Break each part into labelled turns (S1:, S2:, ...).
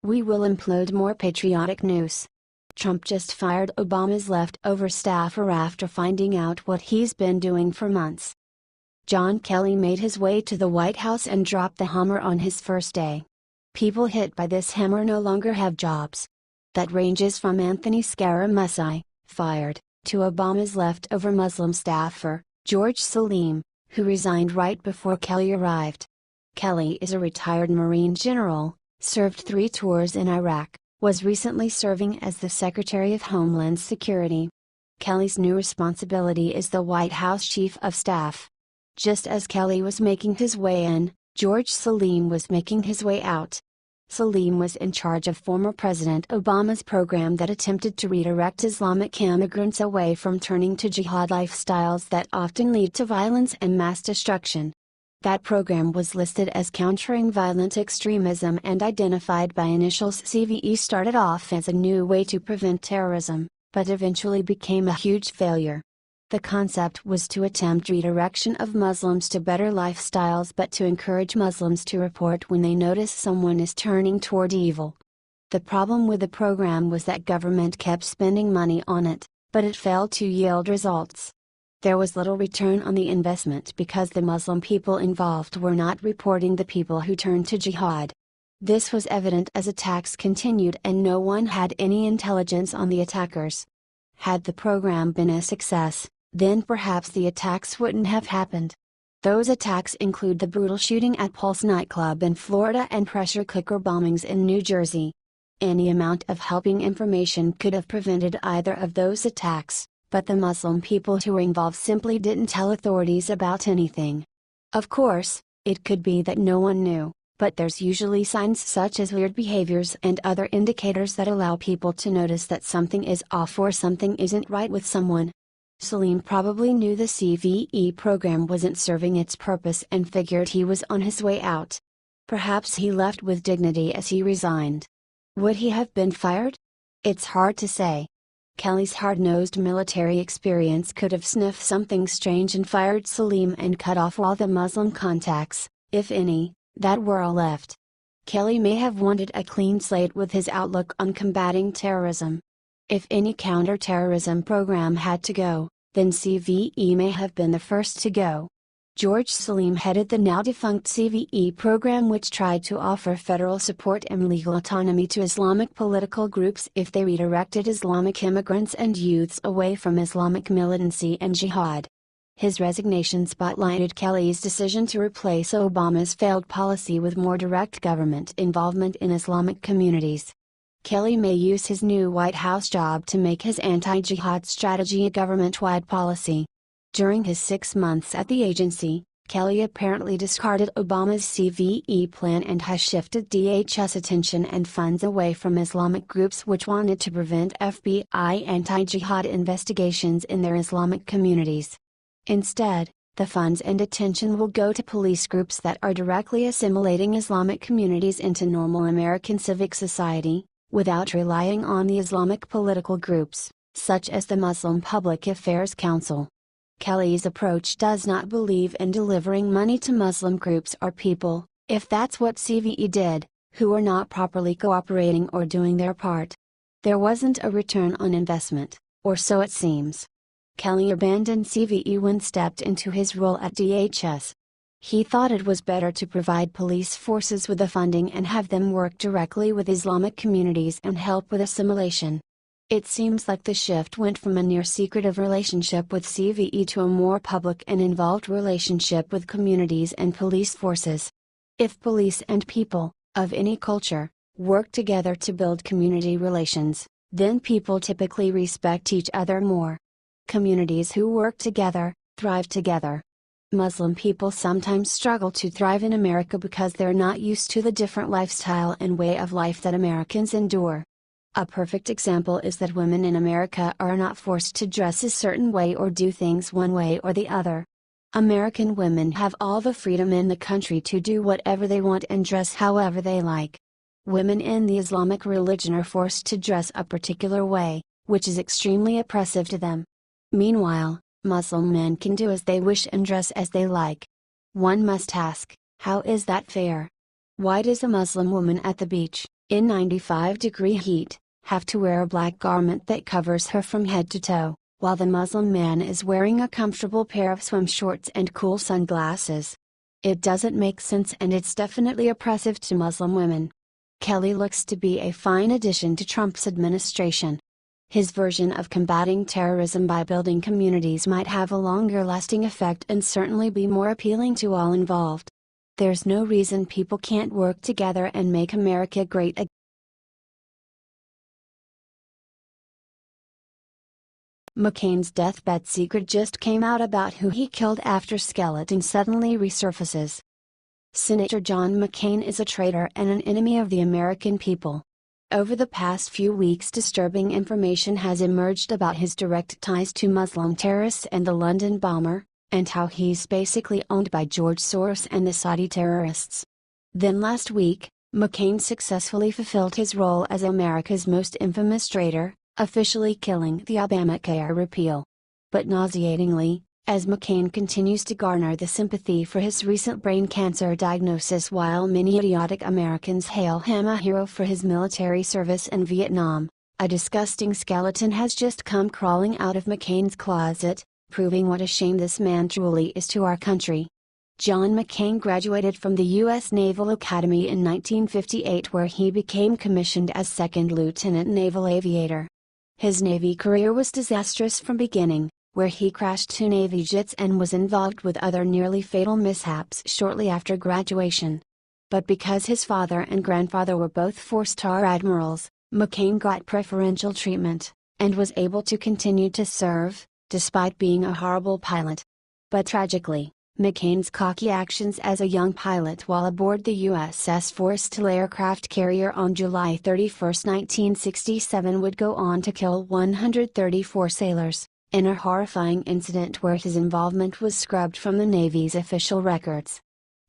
S1: We will implode more patriotic news. Trump just fired Obama's leftover staffer after finding out what he's been doing for months. John Kelly made his way to the White House and dropped the hammer on his first day. People hit by this hammer no longer have jobs. That ranges from Anthony Scaramucci, fired, to Obama's leftover Muslim staffer, George Salim, who resigned right before Kelly arrived. Kelly is a retired Marine general, served 3 tours in Iraq, was recently serving as the Secretary of Homeland Security. Kelly's new responsibility is the White House Chief of Staff. Just as Kelly was making his way in, George Salim was making his way out. Salim was in charge of former President Obama's program that attempted to redirect Islamic immigrants away from turning to jihad lifestyles that often lead to violence and mass destruction. That program was listed as countering violent extremism and identified by initials CVE. Started off as a new way to prevent terrorism, but eventually became a huge failure. The concept was to attempt redirection of Muslims to better lifestyles, but to encourage Muslims to report when they notice someone is turning toward evil. The problem with the program was that government kept spending money on it, but it failed to yield results. There was little return on the investment because the Muslim people involved were not reporting the people who turned to jihad. This was evident as attacks continued and no one had any intelligence on the attackers. Had the program been a success, then perhaps the attacks wouldn't have happened. Those attacks include the brutal shooting at Pulse nightclub in Florida and pressure cooker bombings in New Jersey. Any amount of helping information could have prevented either of those attacks, but the Muslim people who were involved simply didn't tell authorities about anything. Of course, it could be that no one knew, but there's usually signs such as weird behaviors and other indicators that allow people to notice that something is off or something isn't right with someone. Salim probably knew the CVE program wasn't serving its purpose and figured he was on his way out. Perhaps he left with dignity as he resigned. Would he have been fired? It's hard to say. Kelly's hard-nosed military experience could have sniffed something strange and fired Salim and cut off all the Muslim contacts, if any, that were left. Kelly may have wanted a clean slate with his outlook on combating terrorism. If any counter-terrorism program had to go, then CVE may have been the first to go. George Salim headed the now-defunct CVE program, which tried to offer federal support and legal autonomy to Islamic political groups if they redirected Islamic immigrants and youths away from Islamic militancy and jihad. His resignation spotlighted Kelly's decision to replace Obama's failed policy with more direct government involvement in Islamic communities. Kelly may use his new White House job to make his anti-jihad strategy a government-wide policy. During his 6 months at the agency, Kelly apparently discarded Obama's CVE plan and has shifted DHS attention and funds away from Islamic groups which wanted to prevent FBI anti-jihad investigations in their Islamic communities. Instead, the funds and attention will go to police groups that are directly assimilating Islamic communities into normal American civic society, without relying on the Islamic political groups, such as the Muslim Public Affairs Council. Kelly's approach does not believe in delivering money to Muslim groups or people, if that's what CVE did, who are not properly cooperating or doing their part. There wasn't a return on investment, or so it seems. Kelly abandoned CVE when stepped into his role at DHS. He thought it was better to provide police forces with the funding and have them work directly with Islamic communities and help with assimilation. It seems like the shift went from a near-secretive relationship with CVE to a more public and involved relationship with communities and police forces. If police and people, of any culture, work together to build community relations, then people typically respect each other more. Communities who work together, thrive together. Muslim people sometimes struggle to thrive in America because they're not used to the different lifestyle and way of life that Americans endure. A perfect example is that women in America are not forced to dress a certain way or do things one way or the other. American women have all the freedom in the country to do whatever they want and dress however they like. Women in the Islamic religion are forced to dress a particular way, which is extremely oppressive to them. Meanwhile, Muslim men can do as they wish and dress as they like. One must ask, how is that fair? Why does a Muslim woman at the beach, In 95-degree heat, have to wear a black garment that covers her from head to toe, while the Muslim man is wearing a comfortable pair of swim shorts and cool sunglasses. It doesn't make sense, and it's definitely oppressive to Muslim women. Kelly looks to be a fine addition to Trump's administration. His version of combating terrorism by building communities might have a longer lasting effect and certainly be more appealing to all involved. There's no reason people can't work together and make America great again. McCain's deathbed secret just came out about who he killed after skeleton suddenly resurfaces. Senator John McCain is a traitor and an enemy of the American people. Over the past few weeks, disturbing information has emerged about his direct ties to Muslim terrorists and the London bomber, and how he's basically owned by George Soros and the Saudi terrorists. Then last week, McCain successfully fulfilled his role as America's most infamous traitor, officially killing the Obamacare repeal. But nauseatingly, as McCain continues to garner the sympathy for his recent brain cancer diagnosis, while many idiotic Americans hail him a hero for his military service in Vietnam, a disgusting skeleton has just come crawling out of McCain's closet, proving what a shame this man truly is to our country. John McCain graduated from the U.S. Naval Academy in 1958, where he became commissioned as second lieutenant naval aviator. His Navy career was disastrous from beginning, where he crashed 2 Navy jets and was involved with other nearly fatal mishaps shortly after graduation. But because his father and grandfather were both 4-star admirals, McCain got preferential treatment, and was able to continue to serve, despite being a horrible pilot. But tragically, McCain's cocky actions as a young pilot while aboard the USS Forrestal aircraft carrier on July 31, 1967 would go on to kill 134 sailors, in a horrifying incident where his involvement was scrubbed from the Navy's official records.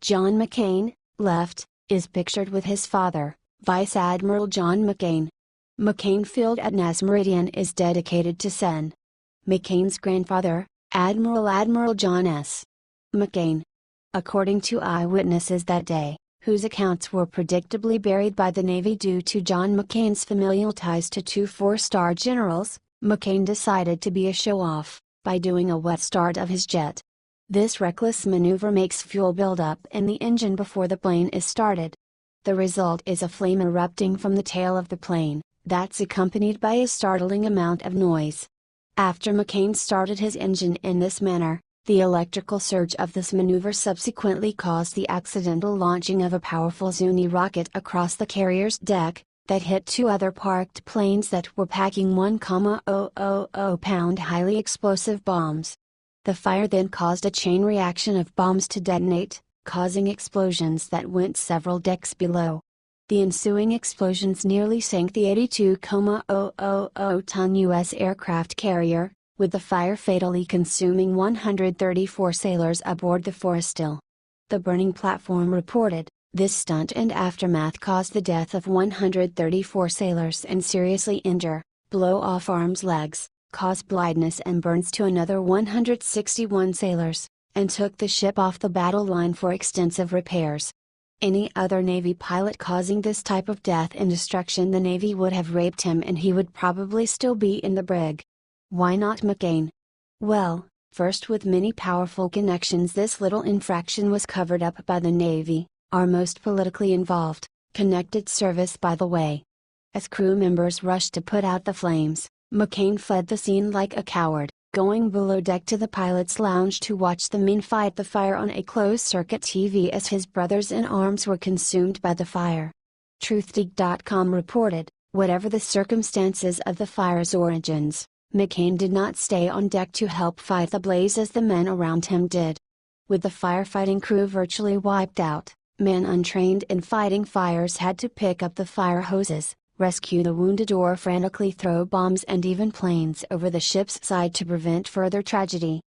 S1: John McCain, left, is pictured with his father, Vice Admiral John McCain. McCain Field at Naz Meridian is dedicated to Sen. McCain's grandfather, Admiral John S. McCain. According to eyewitnesses that day, whose accounts were predictably buried by the Navy due to John McCain's familial ties to 2 4-star generals, McCain decided to be a show-off, by doing a wet start of his jet. This reckless maneuver makes fuel build up in the engine before the plane is started. The result is a flame erupting from the tail of the plane, that's accompanied by a startling amount of noise. After McCain started his engine in this manner, the electrical surge of this maneuver subsequently caused the accidental launching of a powerful Zuni rocket across the carrier's deck, that hit 2 other parked planes that were packing 1,000-pound highly explosive bombs. The fire then caused a chain reaction of bombs to detonate, causing explosions that went several decks below. The ensuing explosions nearly sank the 82,000-ton U.S. aircraft carrier, with the fire fatally consuming 134 sailors aboard the Forrestal. The burning platform reported, "This stunt and aftermath caused the death of 134 sailors and seriously injure, blow off arms, legs, cause blindness and burns to another 161 sailors, and took the ship off the battle line for extensive repairs." Any other Navy pilot causing this type of death and destruction, the Navy would have raped him and he would probably still be in the brig. Why not McCain? Well, first, with many powerful connections, this little infraction was covered up by the Navy, our most politically involved, connected service, by the way. As crew members rushed to put out the flames, McCain fled the scene like a coward, going below deck to the pilot's lounge to watch the men fight the fire on a closed-circuit TV as his brothers in arms were consumed by the fire. Truthdig.com reported, whatever the circumstances of the fire's origins, McCain did not stay on deck to help fight the blaze as the men around him did. With the firefighting crew virtually wiped out, men untrained in fighting fires had to pick up the fire hoses, rescue the wounded, or frantically throw bombs and even planes over the ship's side to prevent further tragedy.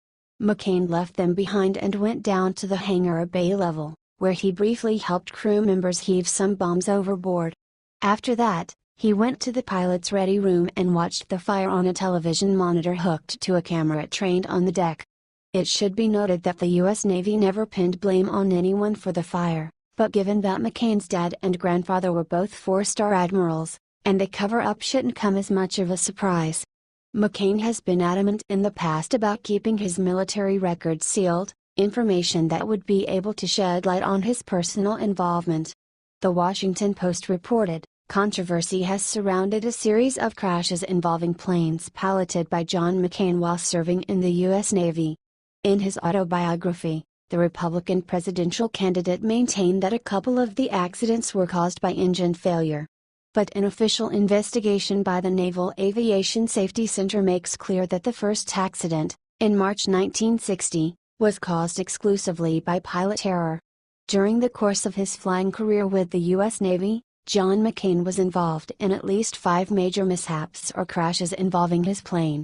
S1: McCain left them behind and went down to the hangar bay level, where he briefly helped crew members heave some bombs overboard. After that, he went to the pilot's ready room and watched the fire on a television monitor hooked to a camera trained on the deck. It should be noted that the U.S. Navy never pinned blame on anyone for the fire. But given that McCain's dad and grandfather were both four-star admirals, and the cover-up shouldn't come as much of a surprise. McCain has been adamant in the past about keeping his military records sealed, information that would be able to shed light on his personal involvement. The Washington Post reported, controversy has surrounded a series of crashes involving planes piloted by John McCain while serving in the U.S. Navy. In his autobiography, the Republican presidential candidate maintained that a couple of the accidents were caused by engine failure. But an official investigation by the Naval Aviation Safety Center makes clear that the first accident, in March 1960, was caused exclusively by pilot error. During the course of his flying career with the U.S. Navy, John McCain was involved in at least 5 major mishaps or crashes involving his plane.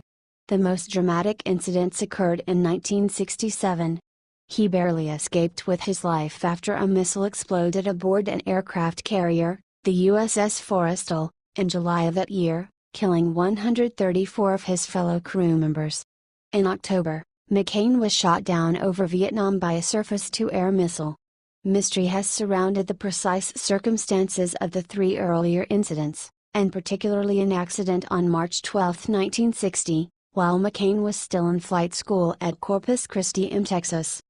S1: The most dramatic incidents occurred in 1967. He barely escaped with his life after a missile exploded aboard an aircraft carrier, the USS Forrestal, in July of that year, killing 134 of his fellow crew members. In October, McCain was shot down over Vietnam by a surface-to-air missile. Mystery has surrounded the precise circumstances of the 3 earlier incidents, and particularly an accident on March 12, 1960, while McCain was still in flight school at Corpus Christi in Texas.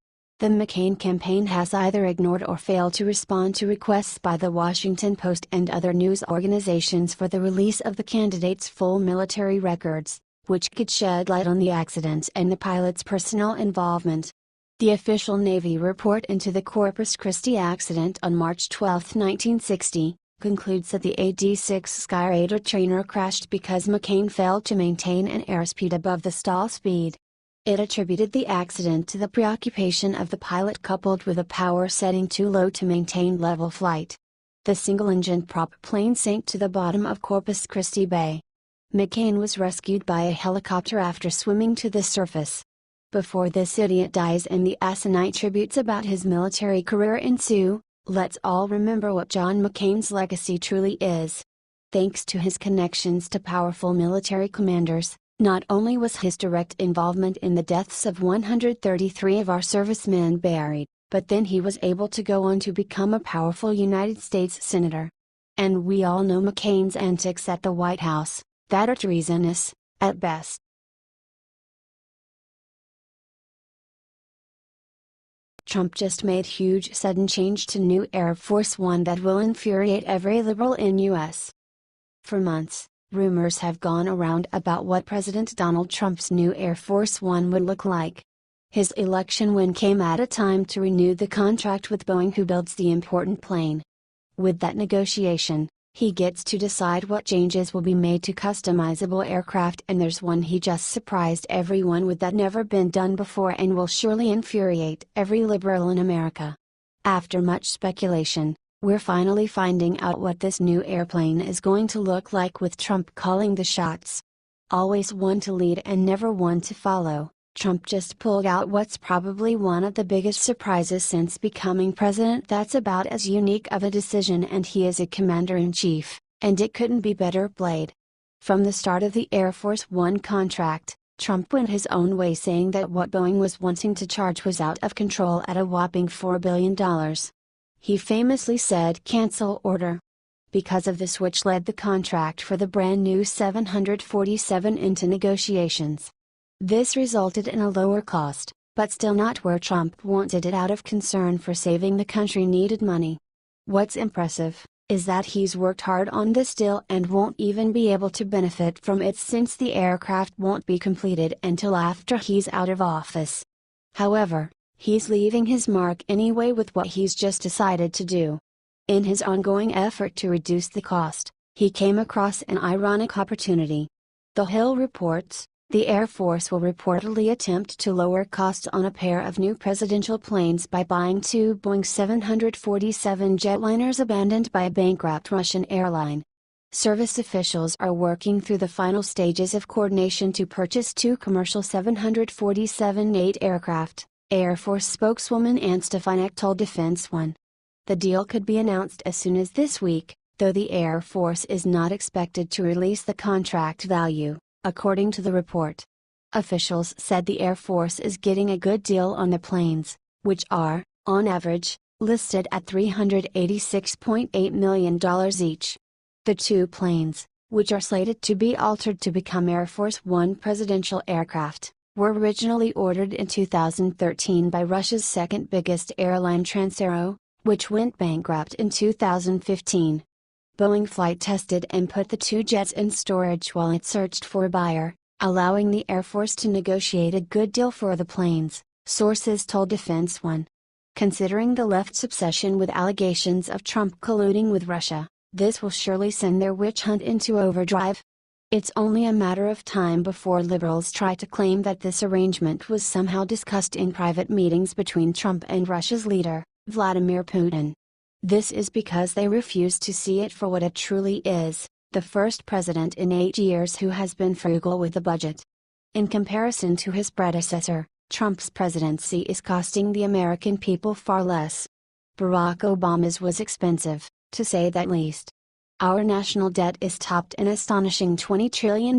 S1: The McCain campaign has either ignored or failed to respond to requests by the Washington Post and other news organizations for the release of the candidate's full military records, which could shed light on the accident and the pilot's personal involvement. The official Navy report into the Corpus Christi accident on March 12, 1960, concludes that the AD-6 Skyraider trainer crashed because McCain failed to maintain an airspeed above the stall speed. It attributed the accident to the preoccupation of the pilot coupled with a power setting too low to maintain level flight. The single-engine prop plane sank to the bottom of Corpus Christi Bay. McCain was rescued by a helicopter after swimming to the surface. Before this idiot dies and the asinine tributes about his military career ensue, let's all remember what John McCain's legacy truly is. Thanks to his connections to powerful military commanders, not only was his direct involvement in the deaths of 133 of our servicemen buried, but then he was able to go on to become a powerful United States Senator. And we all know McCain's antics at the White House, that are treasonous, at best. Trump just made huge sudden change to new Air Force One that will infuriate every liberal in U.S. For months, rumors have gone around about what President Donald Trump's new Air Force One would look like. His election win came at a time to renew the contract with Boeing, who builds the important plane. With that negotiation, he gets to decide what changes will be made to customizable aircraft, and there's one he just surprised everyone with that never been done before and will surely infuriate every liberal in America. After much speculation, we're finally finding out what this new airplane is going to look like, with Trump calling the shots. Always one to lead and never one to follow, Trump just pulled out what's probably one of the biggest surprises since becoming president. That's about as unique of a decision, and he is a commander-in-chief, and it couldn't be better played. From the start of the Air Force One contract, Trump went his own way, saying that what Boeing was wanting to charge was out of control at a whopping $4 billion. He famously said cancel order. Because of this, which led the contract for the brand new 747 into negotiations. This resulted in a lower cost, but still not where Trump wanted it out of concern for saving the country needed money. What's impressive, is that he's worked hard on this deal and won't even be able to benefit from it, since the aircraft won't be completed until after he's out of office. However, he's leaving his mark anyway with what he's just decided to do. In his ongoing effort to reduce the cost, he came across an ironic opportunity. The Hill reports, the Air Force will reportedly attempt to lower costs on a pair of new presidential planes by buying 2 Boeing 747 jetliners abandoned by a bankrupt Russian airline. Service officials are working through the final stages of coordination to purchase 2 commercial 747-8 aircraft, Air Force spokeswoman Ann Stefanik told Defense One. The deal could be announced as soon as this week, though the Air Force is not expected to release the contract value, according to the report. Officials said the Air Force is getting a good deal on the planes, which are, on average, listed at $386.8 million each. The two planes, which are slated to be altered to become Air Force One presidential aircraft, were originally ordered in 2013 by Russia's second biggest airline Transaero, which went bankrupt in 2015. Boeing flight tested and put the two jets in storage while it searched for a buyer, allowing the Air Force to negotiate a good deal for the planes, sources told Defense One. Considering the left's obsession with allegations of Trump colluding with Russia, this will surely send their witch hunt into overdrive. It's only a matter of time before liberals try to claim that this arrangement was somehow discussed in private meetings between Trump and Russia's leader, Vladimir Putin. This is because they refuse to see it for what it truly is, the first president in 8 years who has been frugal with the budget. In comparison to his predecessor, Trump's presidency is costing the American people far less. Barack Obama's was expensive, to say the least. Our national debt is topped an astonishing $20 trillion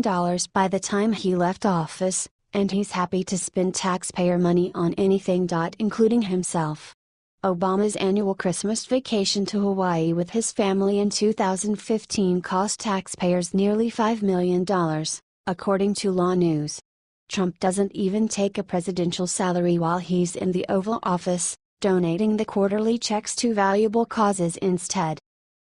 S1: by the time he left office, and he's happy to spend taxpayer money on anything, including himself. Obama's annual Christmas vacation to Hawaii with his family in 2015 cost taxpayers nearly $5 million, according to Law News. Trump doesn't even take a presidential salary while he's in the Oval Office, donating the quarterly checks to valuable causes instead.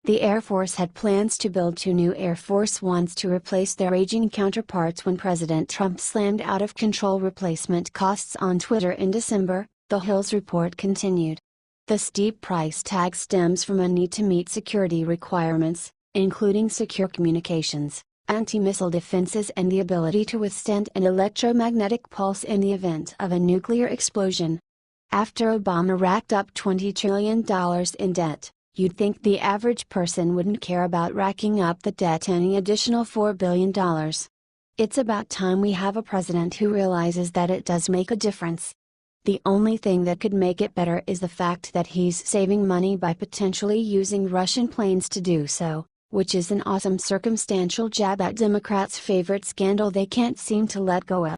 S1: The Air Force had plans to build 2 new Air Force Ones to replace their aging counterparts when President Trump slammed out-of-control replacement costs on Twitter in December, the Hill's report continued. The steep price tag stems from a need to meet security requirements, including secure communications, anti-missile defenses and the ability to withstand an electromagnetic pulse in the event of a nuclear explosion. After Obama racked up $20 trillion in debt, you'd think the average person wouldn't care about racking up the debt any additional $4 billion. It's about time we have a president who realizes that it does make a difference. The only thing that could make it better is the fact that he's saving money by potentially using Russian planes to do so, which is an awesome circumstantial jab at Democrats' favorite scandal they can't seem to let go of.